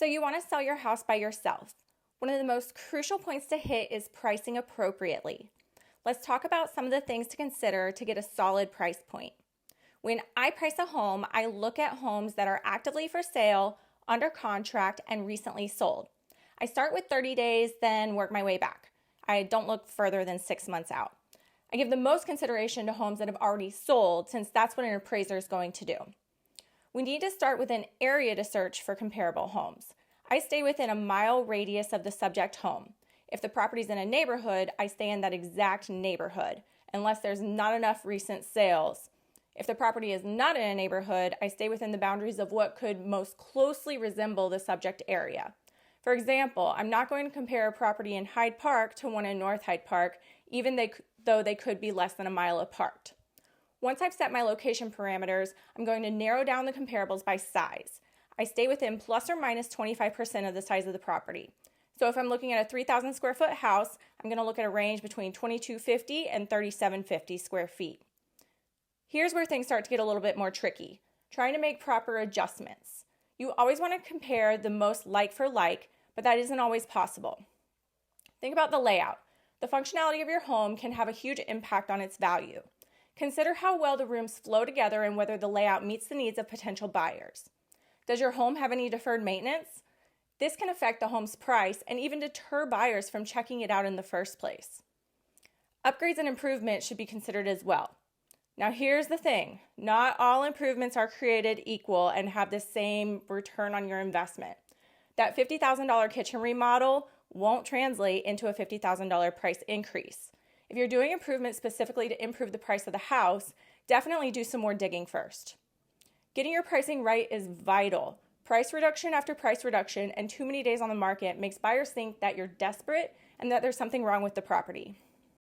So you want to sell your house by yourself. One of the most crucial points to hit is pricing appropriately. Let's talk about some of the things to consider to get a solid price point. When I price a home, I look at homes that are actively for sale, under contract, and recently sold. I start with 30 days, then work my way back. I don't look further than 6 months out. I give the most consideration to homes that have already sold, since that's what an appraiser is going to do. We need to start with an area to search for comparable homes. I stay within a mile radius of the subject home. If the property's in a neighborhood, I stay in that exact neighborhood, unless there's not enough recent sales. If the property is not in a neighborhood, I stay within the boundaries of what could most closely resemble the subject area. For example, I'm not going to compare a property in Hyde Park to one in North Hyde Park, even though they could be less than a mile apart. Once I've set my location parameters, I'm going to narrow down the comparables by size. I stay within plus or minus 25% of the size of the property. So if I'm looking at a 3,000 square foot house, I'm going to look at a range between 2,250 and 3,750 square feet. Here's where things start to get a little bit more tricky, trying to make proper adjustments. You always want to compare the most like for like, but that isn't always possible. Think about the layout. The functionality of your home can have a huge impact on its value. Consider how well the rooms flow together and whether the layout meets the needs of potential buyers. Does your home have any deferred maintenance? This can affect the home's price and even deter buyers from checking it out in the first place. Upgrades and improvements should be considered as well. Now here's the thing, not all improvements are created equal and have the same return on your investment. That $50,000 kitchen remodel won't translate into a $50,000 price increase. If you're doing improvements specifically to improve the price of the house, definitely do some more digging first. Getting your pricing right is vital. Price reduction after price reduction and too many days on the market makes buyers think that you're desperate and that there's something wrong with the property.